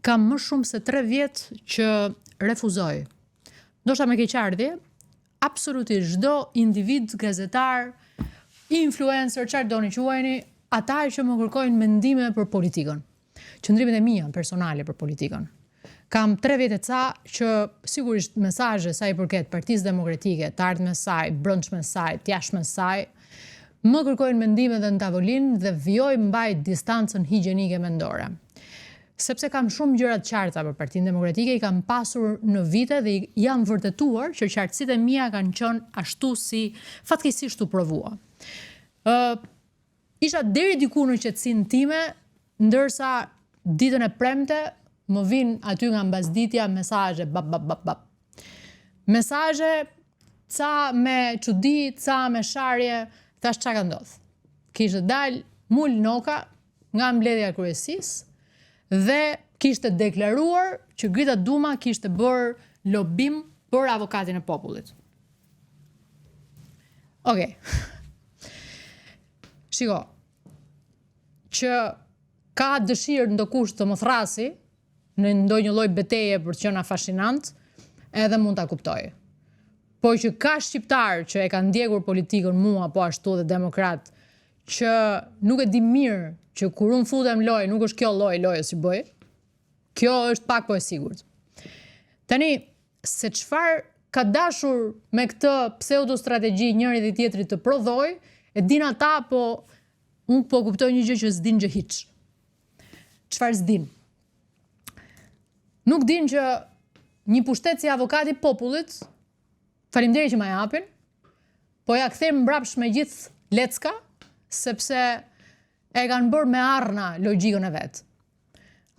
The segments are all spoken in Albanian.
kam më shumë se 3 vjet që refuzoj. Ndoshta me keqardhje, absolutisht çdo individ, gazetar, influencer, çfarë doni quajeni, ata që më kërkojnë mendime për politikën. Qëndrimet e mia personale për politikën. Kam 3 vjet e ca që sigurisht mesazhe sa i përket Partisë Demokratike, të ardhme saj, brendshme saj, të jashtme saj, më kërkojnë mendime dhe në tavolinë dhe vjoj mbaj distancën higjienike mendore. Sepse kam shumë gjëra të qarta për Partinë Demokratike, i kam pasur në vite dhe jam vërtetuar që qartësitë e mia kanë qenë ashtu si fatkeqësisht u provua. Isha deri diku në qetësinë time, ndërsa ditën e premte më vin aty nga mbasditja mesazhe bap. Mesazhe ca me çudi, ca me sharje, thash çka ka ndodhur. Kishte dal Mul Noka nga mbledhja e kryesisë dhe kishte deklaruar që Grita Duma kishte bërë lobim për avokatin e popullit. Okej. Shiko, që ka dëshirë ndokush të më thrasi në ndonjë lloj beteje për të qenë fascinant, edhe mund ta kuptoj. Po që ka shqiptar që e kanë ndjekur politikën mua po ashtu dhe demokrat, që nuk e di mirë që kur unë futem lojë, nuk është kjo lojë si bëj. Kjo është pak po e sigurt. Tani, se çfarë ka dashur me këtë pseudo strategji njëri dhe tjetri të prodhoj, e din ata, po unë po kuptoj një gjë që s'din gjë hiç. Çfarë s'din? Nuk din që një pushtet si avokati popullit, faleminderit që ma japin, po ja kthem mbrapsht me gjithë lecka, sepse e kanë bërë me arna logjikën e vet.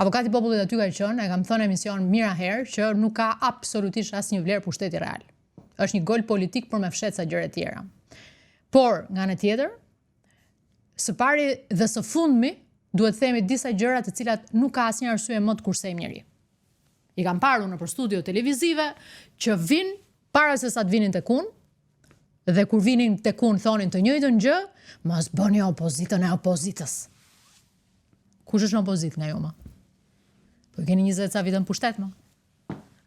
Avokati popullit aty ka qenë, e kam thënë emision mira herë, që nuk ka absolutisht asnjë vlerë pushteti real. Është një gol politik për me fshet sa gjëra tjera. Por, nga ana tjetër, së pari dhe së fundmi, duhet themi disa gjëra të cilat nuk ka asnjë arsye më të kursejmë njëri. I kam parë në për studio televizive që vinë para se sa të vinin tek unë, dhe kur vinin tek unë thonin të njëjtën gjë, mos bëni opozitën e opozitës. Kush është në opozitë nga ju më? Po keni 20 ca vite në pushtet më.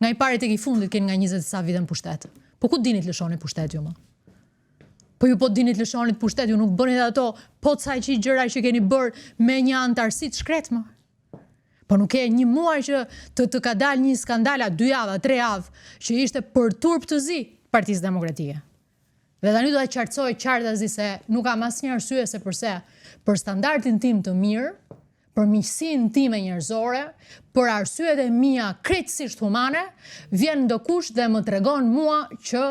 Nga i pari tek i fundit keni nga 20 ca vite në pushtet. Po ku dinit lëshoni pushtet ju më? Po ju po dinit lëshonit pushtet, ju nuk bënit ato po të saj që i gjëra që keni bërë me një antarësit shkret më. Po nuk e një muaj që të ka dal një skandala 2 javë, 3 javë, që ishte për turp të zi Partisë Demokratike. Dhe tani do ta qartësoj qartazi se nuk kam asnjë arsye se përse, për standardin tim të mirë, për miqësinë time njerëzore, për arsyet e mia krejtësisht humane, vjen ndokush dhe më tregon mua që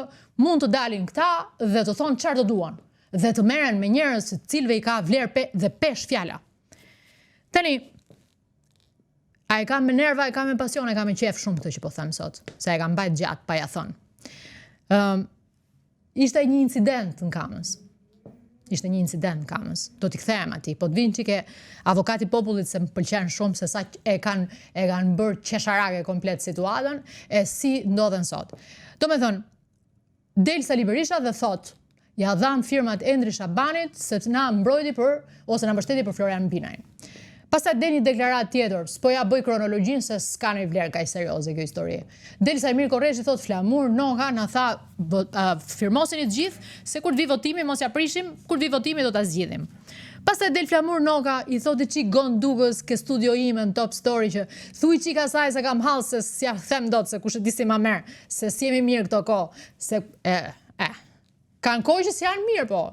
mund të dalin këta dhe të thonë çfarë të duan, dhe të merren me njerëz të cilëve i ka vlerë dhe pesh fjala. Tani, a e kam me nerva, e kam me pasion, e kam me qef shumë këtë që po them sot, se e kam bajt gjatë pa ja thënë. Ishte një incident në Kamës. Do t'i kthehem atij, po të vinë që ke avokati popullit se më pëlqen shumë se sa e kanë bërë qesharake komplet situatën, e si ndodhen sot. Do me thënë, del Sali Berisha dhe thot, ja dham firmat Endri Shabanit se të na mbrojti ose na mbështeti për Florian Binajin. Pastaj del një deklarat tjetër, s'po ja bëj kronologjinë se s'ka në vlerë kaq serioze kjo histori. Del Sajmir Korreshi thot Flamur Noka na tha firmosin i të gjithë se kur të vi votimi mos ja prishim, kur të vi votimi do ta zgjidhim. Pastaj del Flamur Noka i thotë çik Gon Dugës ke studio ime në Top Story që thuj çik asaj se kam hall se s'ja them dot se kush e di si ma merr, se si jemi mirë këto kohë, se kanë kohë që s'janë mirë po.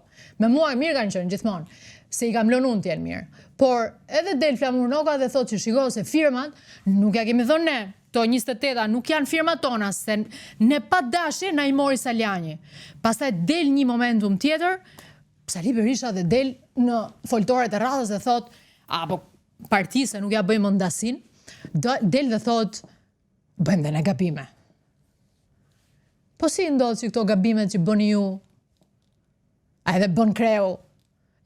Me mua mirë kanë qenë gjithmonë, se i kam lënë unë të jenë mirë. Por edhe del Flamur Noka dhe thotë që shiko se firmat nuk ja kemi thënë ne, to 28 nuk janë firmat tona, se ne pa dashje na i mori Saljani. Pastaj del një momentum tjetër, Sali Berisha dhe del në foltoret e radhës dhe thotë, po partisë nuk ja bëjmë ndasin, del dhe thotë, bëjmë dhe ne gabime. Po si ndodh që këto gabimet që bëni ju, a edhe bën kreu,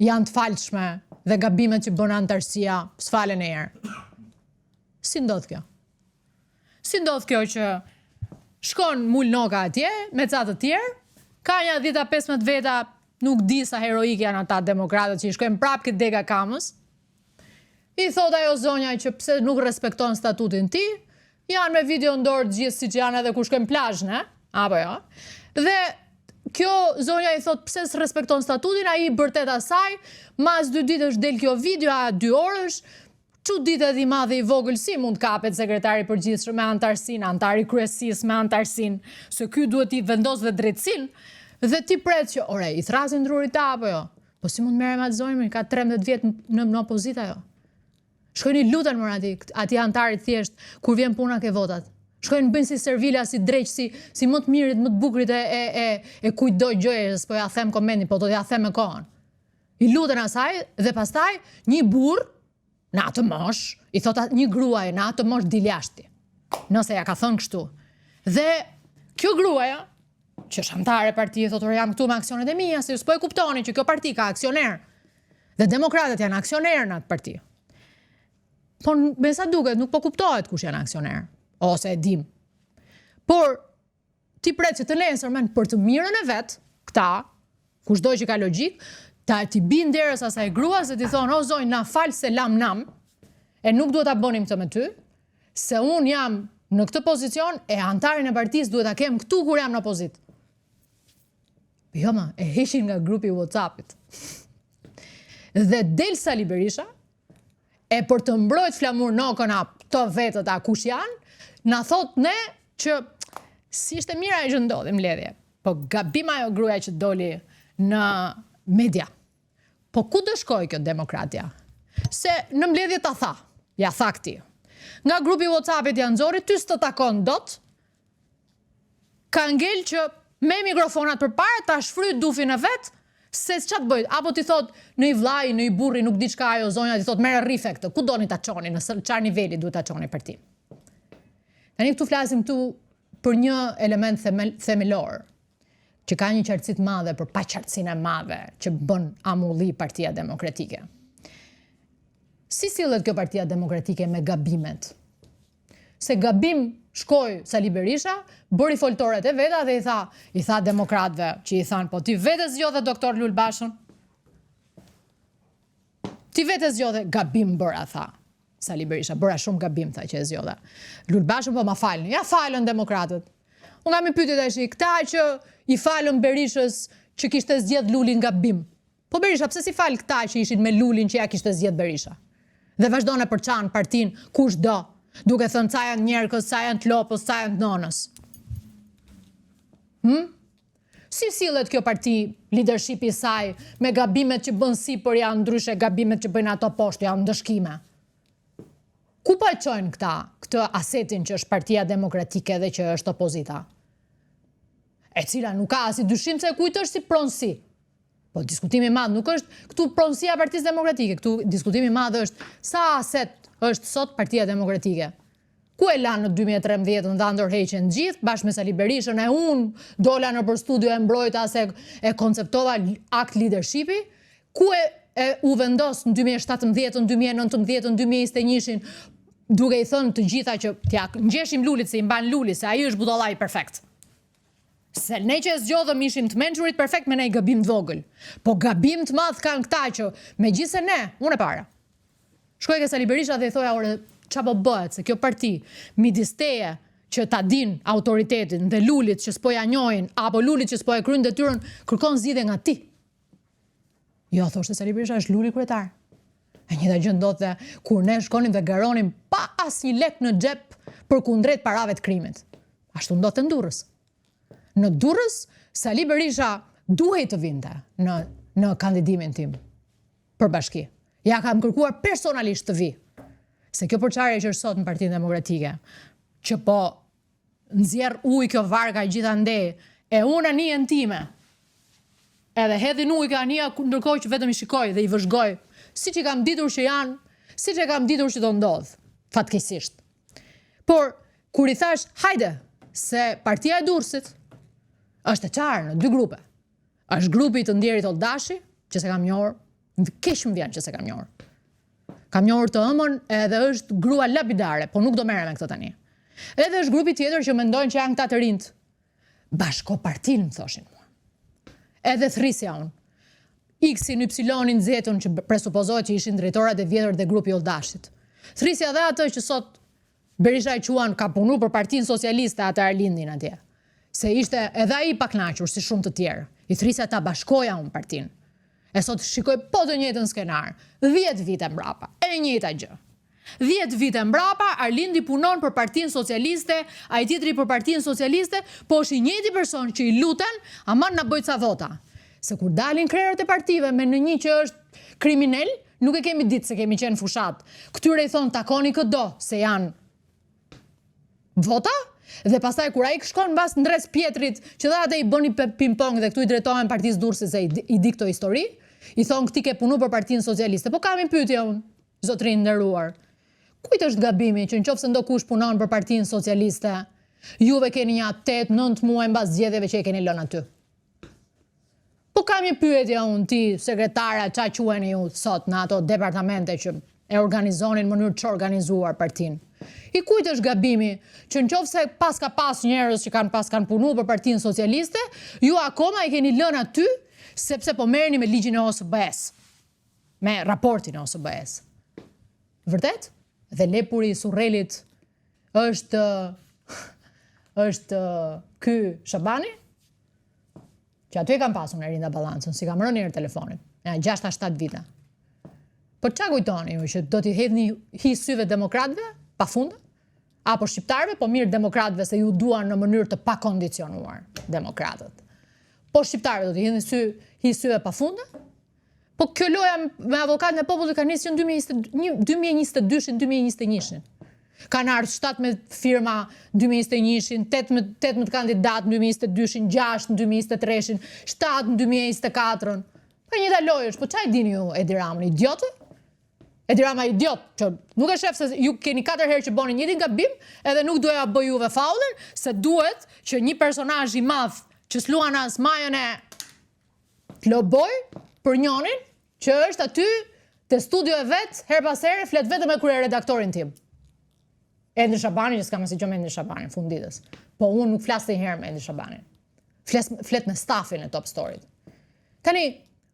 janë të falshme, dhe gabimet që bën antarësia, s'falen e herë. Si ndodh kjo? Si ndodh kjo që shkon Mul Noka atje, me ca të tjerë, ka një 10-15 veta, nuk di sa heroik janë ata demokratët që i shkojnë prapë këtë dega Kamës, I thot ajo zonja që pse nuk respekton statutin ti, janë me video në dorë gjithë si që janë edhe ku shkojnë plazh, ne? Apo jo? Dhe kjo zonja i thot pse s'respekton statutin, ai i bërtet asaj, mas 2 ditësh del kjo video a 2 orësh, çuditë edhe i madhe i vogël si mund kapet sekretari përgjithshëm me antarësinë, antari kryesisë me antarësinë, se ky duhet i vendos dhe drejtësinë, dhe ti pret që, ore, i thrasin drurit ta apo jo? Po si mund merrem atë zonjën, ka 13 vjet në opozitë ajo. Shkojnë i luten mor ati antarit thjesht, kur vjen puna ke votat. Shkojnë bëjnë si servila, si dreq, si më të mirit, më të bukurit e kujdoj gjëjes, po ja them komendin, po do ja them me kohën. I luten asaj dhe pastaj një burr në atë mosh, i thot një gruaj në atë mosh diljashti. Nëse ja ka thënë kështu. Dhe kjo gruaja, që është antare e partisë, thotë jam këtu me aksionet e mia, se s'po e kuptoni që kjo parti ka aksioner. Dhe demokratët janë aksioner në atë parti. Po me sa duket nuk po kuptohet kush janë aksioner, ose e dim. Por ti pret që të nesërmen për të mirën e vet, këta, kushdoj që ka logjik, ta ti bin derës asaj gruas dhe ti thonë, o zonjë, na fal se lam nam, e nuk duhet ta bënim këtë me ty, se unë jam në këtë pozicion e antarin e partisë duhet ta kem këtu kur jam në opozit. Jo ma, e heqin nga grupi WhatsAppit. Dhe del Sali Berisha, e për të mbrojt flamur nokën a të vetët a kush janë, na thot ne që si ishte mira e që ndodhi mbledhje, po gabim ajo gruaja që doli në media. Po ku do shkoj kjo demokratia? Se në mbledhje ta tha, ja tha këti. Nga grupi WhatsAppit janë nxori, ty s'të takon dot, ka ngel që me mikrofonat përpara ta shfryt dufin e vet, se ç'atë bëjt, apo ti thot në i vllai, në i burri, nuk di çka ajo zonja, ti thot merre rrife këtë, ku doni ta çoni, në çfarë niveli duhet ta çoni për ti. Tani këtu flasim këtu për një element themelor, që ka një qartësi të madhe për paqartësinë e madhe që bën amulli Partia Demokratike. Si sillet kjo Partia Demokratike me gabimet? Se gabim shkoi Sali Berisha, bëri foltoret e veta dhe i tha demokratëve që i thanë, po ti vetë zgjodhe doktor Lulbashën? Ti vetë zgjodhe, gabim bëra, tha Sali Berisha, bëra shumë gabim, tha që e zgjodhe. Lulbashën po ma falën, ja falën demokratët. Unë kam i pyetje tash, këta që i falën Berishës që kishte zgjedh Lulin gabim. Po Berisha, pse si fal këta që ishin me Lulin që ja kishte zgjedh Berisha? Dhe vazhdon e përçan partin kush do, duke thënë ca janë njerëkës, ca janë të lopës, ca janë të nonës. Si sillet kjo parti, leadershipi i saj, me gabimet që bën sipër janë ndryshe gabimet që bëjnë ato poshtë, janë ndëshkime? Ku po e çojnë këta, këtë asetin që është Partia Demokratike dhe që është opozita? E cila nuk ka as i dyshim se kujt është si pronësi. Po diskutimi i madh nuk është këtu pronësia e Partisë Demokratike, këtu diskutimi i madh është sa aset është sot Partia Demokratike. Ku e lanë në 2013 dhe ndorheqen gjithë bashkë me Sali Berishën, e unë dola nëpër studio e mbrojta se e konceptova akt leadershipi, ku u vendos në 2017, 2019, 2021 duke i thënë të gjitha që t'ja ngjeshim Lulit se i mban Luli, se ai është budollai perfekt. Se ne që e zgjodhëm ishim të mençurit perfekt me ne i gabim të vogël. Po gabim të madh kanë këta që megjithse ne, unë e para. Shkoj ke Sali Berisha dhe i thoja, ore, ç'a po bëhet, se kjo parti midis teje që ta din autoritetin dhe Lulit që s'po ja njohin, apo Lulit që s'po e kryen detyrën, kërkon zgjidhje nga ti. Jo, thoshte Sali Berisha, është Luli kryetar. E njëjta gjë ndodhte kur ne shkonim dhe garonim pa asnjë lek në xhep përkundrejt parave të krimit. Ashtu ndodhte në Durrës. Në Durrës, Sali Berisha duhej të vinte në kandidimin tim për bashki. Ja kam kërkuar personalisht të vi. Se kjo përçarje që është sot në Partinë Demokratike, që po nxjerr ujë kjo varga gjithandej, e unë anijen time, edhe hedhin ujë ka anija ndërkohë që vetëm i shikoj dhe i vëzhgoj, siç i kam ditur që janë, siç e kam ditur që do ndodh, fatkeqësisht. Por kur i thash, hajde, se Partia e Durrësit është e qarë në 2 grupe. Është grupi të Ndjerit Oldashi, që se kam njohur, keq më vjen që se kam njohur. Kam njohur të ëmën edhe është grua lapidare, po nuk do merrem me këtë tani. Edhe është grupi tjetër që mendojnë që janë këta të rinjt. Bashkopartin, më thoshin mua. Edhe thrisja unë. X-in, Y-in, Z-un që presupozohet që ishin drejtorat e vjetër dhe grupi Oldashit. Thrisja dhe atë që sot Berisha i quan ka punu për Partinë Socialiste atë Arlindin atje. Se ishte edhe ai pa kënaqur si shumë të tjerë. I thrisja ta bashkoja unë partinë. E sot shikoj po të njëjtën skenar. 10 vite mbrapa, e njëjta gjë. 10 vite mbrapa, Arlindi punon për Partinë Socialiste, ai tjetri për Partinë Socialiste, po është i njëjti person që i luten, aman na bëj ca vota. Se kur dalin krerët e partive me në një që është kriminal, nuk e kemi ditë se kemi qenë fushat. Këtyre i thonë takoni këdo, se janë vota, dhe pastaj kur ai shkon mbas ndres Pjetrit, që dha atë i bëni ping-pong dhe këtu i drejtohen Partisë Durrësit se i di këto histori, i thon ti ke punu për Partinë Socialiste. Po kam një pyetje unë, zotrin nderuar. Kujt është gabimi që nëse ndokush punon për Partinë Socialiste, juve keni një 8-9 muaj mbas zgjedhjeve që e keni lënë aty? Po kam një pyetje unë, ti sekretara, ça quheni ju sot në ato departamente që e organizonin në mënyrë të organizuar partinë? I kujt është gabimi që nëse pas ka pas njerëz që kanë punu për Partinë Socialiste, ju akoma i keni lënë aty sepse po merreni me ligjin e OSBE-s, me raportin e OSBE-s. Vërtet? Dhe lepuri i Surrelit është ky Shabani? Që aty e kam pasur në Rinda Ballancën, si kam rënë njërë telefonit, ja 6-7 vite. Po ç'a kujtoni ju, që do t'i hedhni hi syve demokratëve, pa funda? Apo shqiptarëve, po mirë demokratëve se ju duan në mënyrë të pakondicionuar demokratët. Po shqiptarëve do t'i hedhni hi syve pa funda? Po kjo loja me avokatën e popullit ka nisë në 2022-shin, 2021-shin. Kanë ardhur 17 firma 2021-shin, 18 kandidat në 2022-shin, 6 në 2023-shin, 7 në 2024-ën. Po njëta lojë është, po çaj dini ju Edi Ramën, idiotë? Edi Rama idiot, që nuk e shef se ju keni 4 herë që boni njëtin gabim, edhe nuk duhet a bëj juve faulin, se duhet që një personazh i madh që s'luan as majën e kloboj për njonin, që është aty te studio e vet, her pas here flet vetëm me kryeredaktorin tim. Edi Shabani, që s'kam asnjë gjë me Edi Shabanin funditës. Po unë nuk flas asnjëherë me Edi Shabanin. Flet me stafin e Top Storyt. Tani,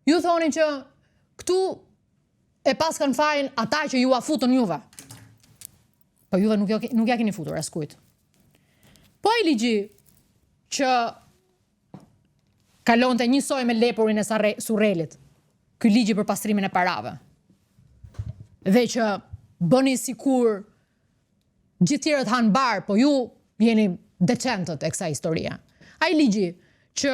ju thoni që këtu e pas kanë fajin ata që ju a futën juve. Po juve nuk ja keni futur askujt. Po ai ligji që kalonte njësoj me lepurin e Surrelit, ky ligji për pastrimin e parave, dhe që bëni sikur gjithë tjerët hanë bar, po ju jeni decentët e kësaj historia. Ai ligji që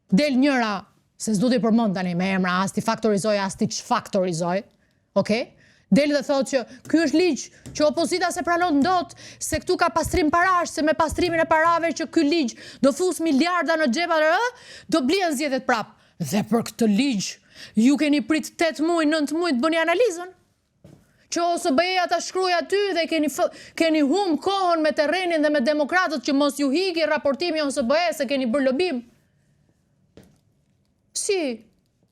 del njëra, se s'du t'i përmend tani me emra, as t'i faktorizoj, as t'i çfaktorizoj, okay? Del dhe thotë që ky është ligj që opozita se pranon dot, se këtu ka pastrim parash, se me pastrimin e parave që ky ligj do fus miliarda në xhepat, do blien zgjedhjet prap. Dhe për këtë ligj, ju keni prit 8 muaj, 9 muaj të bëni analizën? Që OSBE-ja ta shkruaj aty dhe keni hum kohën me terrenin dhe me demokratët që mos ju higi raportimi OSBE se keni bërë lobim? Si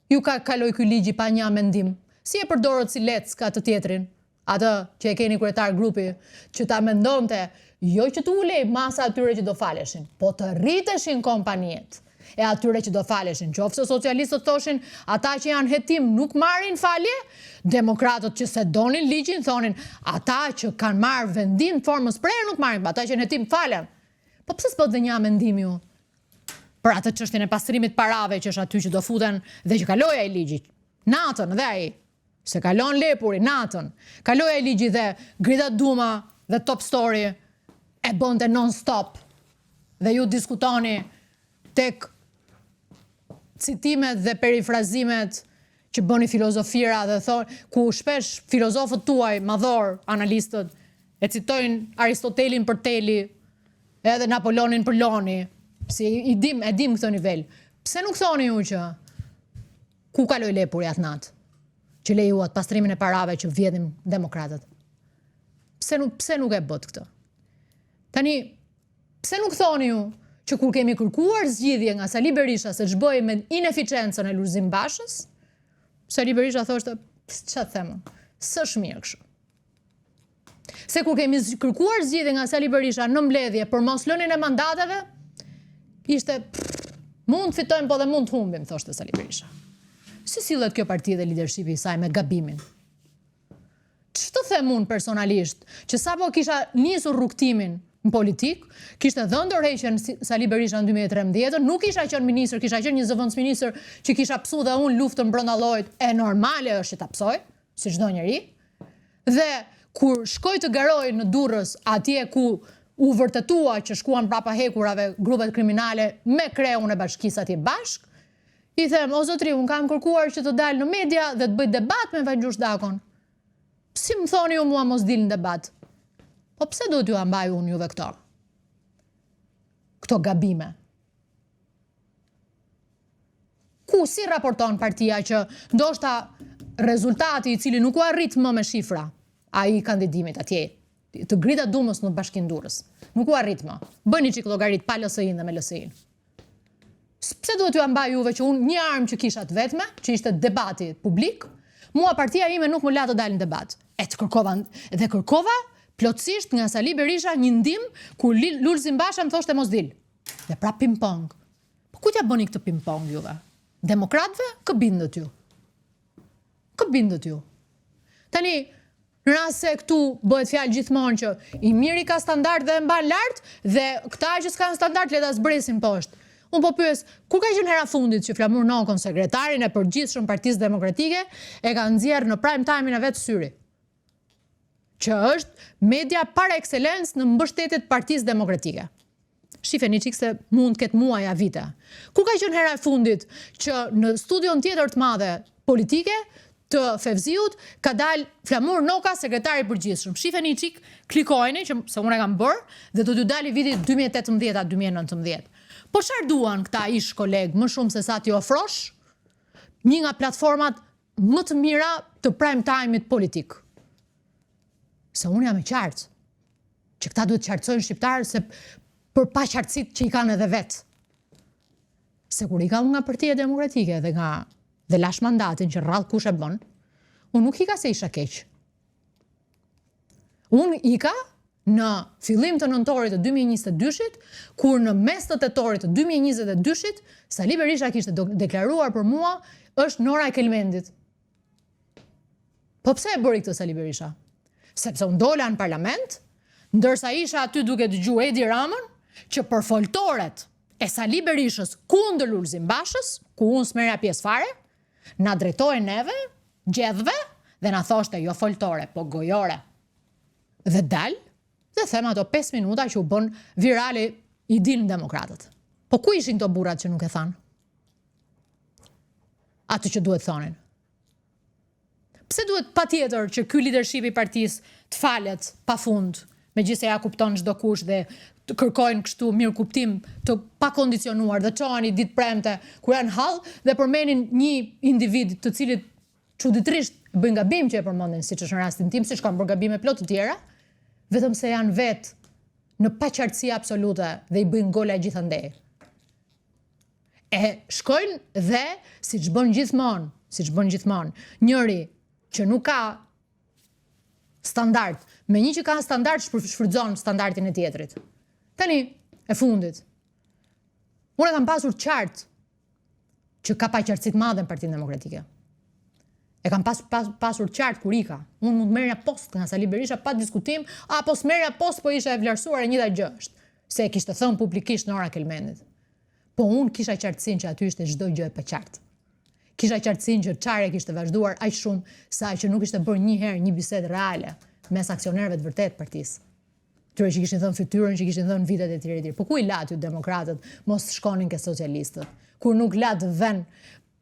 ju ka kaloj ky ligji pa një mendim? Si e përdorët si Lecka të tjetrin? Atë që e keni kryetar grupi, që ta mendonte, jo që të ulej masa atyre që do faleshin, po të rriteshin kompaniet e atyre që do faleshin. Qofse socialistët thoshin, ata që janë hetim nuk marrin falje, demokratët që se donin ligjin thonin, ata që kanë marrë vendim formës prerë nuk marrin, ata që janë hetim falen. Po pse s'bët dhe një mendim ju? Për atë çështjen e pastrimit parave që është aty që do futen dhe që kaloi ai ligji. Natën dhe ai, se kalon lepuri, natën, kaloi ai ligji dhe Grida Duma dhe Top Story e bënte non-stop. Dhe ju diskutoni tek citimet dhe perifrazimet që bëni filozofira dhe thonë, ku shpesh filozofët tuaj, madhor, analistët, e citojnë Aristotelin për Teli, edhe Napoleonin për Loni, si e dim këtë nivel. Pse nuk thoni ju që ku kaloi lepuri atë natë, që lejuat pastrimin e parave që vjedhin demokratët? Pse nuk e bët këtë? Tani, pse nuk thoni ju që kur kemi kërkuar zgjidhje nga Sali Berisha se ç'bëj me ineficiencën e Lulzim Bashës, Sali Berisha thoshte, ç'a them, s'është mirë kështu. Se kur kemi kërkuar zgjidhje nga Sali Berisha në mbledhje për mos lënien e mandateve, ishte mund të fitojmë po dhe mund të humbim, thoshte Sali Berisha. Si sillet kjo parti dhe leadershipi i saj me gabimin? Ç'të them unë personalisht, që sapo kisha nisur rrugtimin në politik, kishte dhënë dorëheqjen Sali Berisha në 2013, nuk kisha qenë ministër, kisha qenë një zëvendësministër që kisha psu dhe unë luftën brenda llojit, e normale është ta psoj, si çdo njeri. Dhe kur shkoj të garoj në Durrës, atje ku u vërtetua që shkuan brapa hekurave grupet kriminale me kreun e bashkisë atje bashk, i them, o zotri, unë kam kërkuar që të dalë në media dhe të bëj debat me Vajgjush Dakon. Si më thoni ju mua mos dil në debat? Po pse duhet ju ambaj unë juve këto? Këto gabime. Ku si raporton partia që ndoshta rezultati i cili nuk u arrit më me shifra, ai kandidimit atje, të grita Dumës në Bashkinë Durrës. Nuk u arrit më. Bëni çik llogarit pa LSI-n dhe me LSI-n. Pse duhet ju ambaj juve që unë një armë që kisha të vetme, që ishte debati publik, mua partia ime nuk më la të dalë në debat. Kërkova plotësisht nga Sali Berisha një ndim kur Lulzim Basha më thoshte mos dil. Dhe pra ping-pong. Po ku t'ja bëni këtë ping-pong juve? Demokratëve? Kë bindët ju? Kë bindët ju? Tani, në rast se këtu bëhet fjalë gjithmonë që i miri ka standard dhe e mban lart dhe këta që s'kan standard le ta zbresin poshtë. Unë po pyes, kur ka qenë hera fundit që Flamur Nokon, sekretarin e përgjithshëm Partisë Demokratike, e ka nxjerrë në prime time-in e vet Syri, që është media par excellence në mbështetjet Partisë Demokratike. Shifeni çik se mund të ketë muaja vite. Kur ka qenë hera e fundit që në studion tjetër të madhe politike të Fevziut ka dalë Flamur Noka, sekretari i përgjithshëm. Shifeni çik, klikojeni që se unë e kam bërë dhe do t'ju dalë viti 2018-2019. Po çfarë duan këta ish kolegë më shumë se sa t'i ofrosh një nga platformat më të mira të prime time-it politik? Se unë jam e qartë që këta duhet qartësojnë shqiptarë se për pa qartësit që i kanë edhe vetë. Se kur i ka nga Partia Demokratike dhe lash mandatin që rrallë kush e bën, unë nuk i ka se isha keq. Unë i ka në fillim të nëntorit të 2022-shit, kur në mes të tetorit të 2022-shit, Sali Berisha kishte deklaruar për mua është Nora e Kelmendit. Po pse e bëri këtë Sali Berisha? Sepse unë dola në parlament, ndërsa isha aty duke dëgjuar Edi Ramën, që për foltoret e Sali Berishës kundër Lulzim Bashës, ku unë s'merja pjesë fare, na drejtoi neve, gjedhve, dhe na thoshte jo foltore, po gojore. Dhe dalë, dhe them ato 5 minuta që u bën virale i dilën demokratët. Po ku ishin këto burrat që nuk e thanë? Atë që duhet thonin. Pse duhet patjetër që ky leadership i partisë të falet pafund, megjithëse ja kupton çdo kush dhe të kërkojnë kështu mirë kuptim të pakondicionuar dhe çoheni ditë premte kur janë hall dhe përmenin një individ të cilit çuditërisht bëjnë gabim që e përmendin, siç është në rastin tim, siç kanë bërë gabime plot të tjera, vetëm se janë vetë në paqartësi absolute dhe i bëjnë gola gjithandej. E shkojnë dhe, siç bën gjithmonë, njëri që nuk ka standard, me një që ka standard shfrytëzon standardin e tjetrit. Tani, e fundit. Unë kam pasur qartë që ka paqartësi të madhe në Partinë Demokratike. E kam pasur qartë kur ika. Unë mund merrja post nga Sali Berisha pa diskutim, apo s'merrja post po isha e vlerësuar e njëjta gjë është, se e kishte thënë publikisht Nora Kelmendit. Po unë kisha qartësinë që aty ishte çdo gjë e paqartë. Kisha qartësinë që çare kishte vazhduar aq shumë sa që nuk ishte bërë një herë një bisedë reale mes aksionerëve të vërtet partisë. Tyre që kishin thënë fytyrën, që kishin thënë vitet e tjera. Po ku i lat ju demokratët mos shkonin ke socialistët? Kur nuk lat vën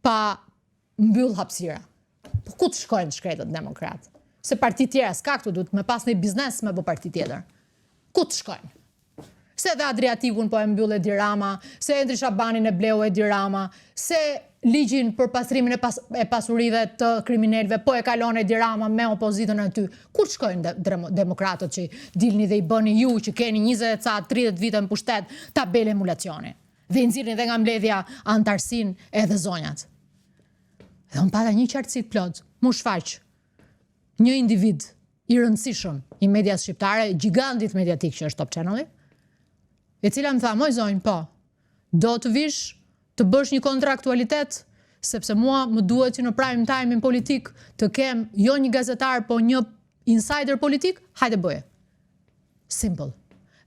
pa mbyll hapësira. Po ku të shkojnë shkretët demokratë? Se parti tjera s'ka këtu, duhet me pas një biznes me bo parti tjetër. Ku të shkojnë? Se dhe Adriatikun po e mbyll Edi Rama, se Endri Shabanin e bleu Edi Rama, se ligjin për pastrimin e pasurive të kriminelve po e kalon Edi Rama me opozitën aty. Ku të shkojnë demokratët që dilni dhe i bëni ju që keni 20-30 vite në pushtet tabel emulacioni? Dhe i nxirrni dhe nga mbledhja antarësin edhe zonjat. Dhe unë pata një qartësi të plot, mu shfaq një individ i rëndësishëm i medias shqiptare, gigantit mediatik që është Top Channel, e cila më tha, moj zonjë, po, do të vish të bësh një kontraktualitet sepse mua më duhet që në prime time in politik të kem jo një gazetar, po një insider politik, hajde bëje. Simple.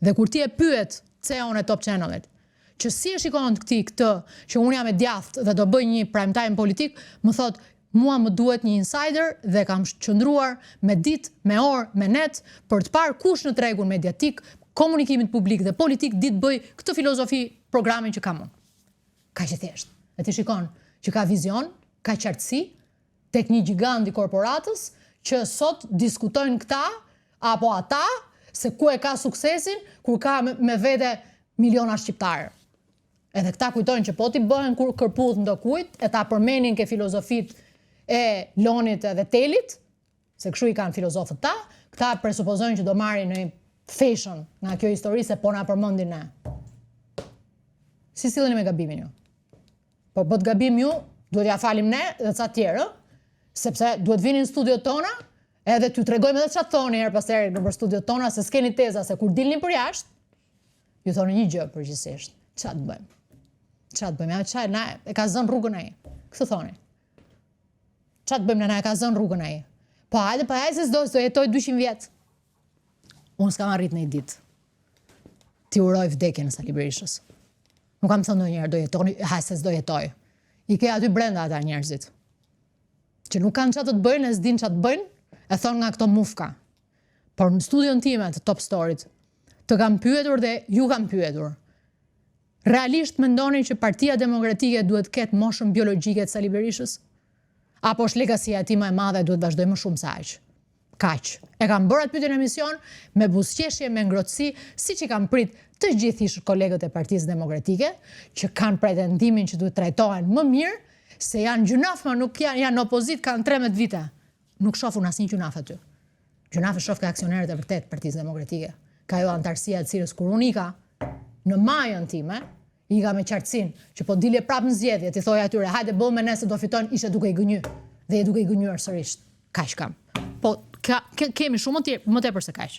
Dhe kur ti e pyet CEO-n e Top Channelit, që si e shikon këtë, që unë jam e djathtë dhe do bëj një prime time politik, më thot, mua më duhet një insider dhe kam qëndruar me ditë, me orë, me net, për të parë kush në tregun mediatik, komunikimit publik dhe politik ditë bëj këtë filozofi programin që kam unë. Ka që thjesht. E ti shikon që ka vizion, ka qartësi, tek një gigant i korporatës, që sot diskutojnë këta, apo ata, se ku e ka suksesin, kur ka me vete miliona shqiptarë. Edhe këta kujtojnë që po t'i bëhen kur kërpudh ndo kujt, e ta përmenin ke filozofit e Lonit dhe Telit, se kështu i kanë filozofët ta, këta presupozojnë që do marrin në fashion nga kjo histori se po na përmendin ne. Si silleni me gabimin ju? Po të gabim ju, duhet ja falim ne dhe ca tjerë, sepse duhet vinin në studiot tona, edhe t'ju tregojmë edhe çfarë thoni her pas here nëpër studiot tona, se s'keni teza se kur dilni për jashtë, ju thoni një gjë përgjithsisht. Çfarë të bëjmë? Çfarë të bëjmë? Ja çaj na e ka zënë rrugën ai. Kështu thoni. Çfarë të bëjmë na e ka zënë rrugën ai? Po hajde se s'do jetoj 200 vjet. Unë s'kam arrit në një ditë. Ti uroj vdekjen e Sali Berishës. Nuk kam thënë ndonjëherë do jetoni, se s'do jetoj. I ke aty brenda ata njerëzit. Që nuk kanë çfarë të bëjnë, e s'din çfarë të bëjnë, e thon nga këto mufka. Por në studion time të Top Storyt, të kam pyetur dhe ju kam pyetur. Realisht mendoni që Partia Demokratike duhet ketë moshën biologjike të Sali Berishës? Apo është legacia e tij më e madhe e duhet vazhdoj më shumë se aq? Kaq. E kam bërë atë pyetje në emision me buzëqeshje, me ngrohtësi, siç i kam prit të gjithë kolegët e Partisë Demokratike, që kanë pretendimin që duhet trajtohen më mirë, se janë gjunaf, ma nuk janë opozit, kanë 13 vite. Nuk shofun asnjë gjunaf aty. Gjunaf e shoh ka aksionerët e vërtet Partisë Demokratike. Ka jo antarësia e cilës kur unë ika në majën time, ika me qartësinë që po dilje prapë në zgjedhje, ti thoj atyre, hajde bëu me ne se do fitojnë, ishte duke i gënyer. Dhe e duke i gënyer sërish. Kaq kam. Po kemi shumë më tepër se kaq.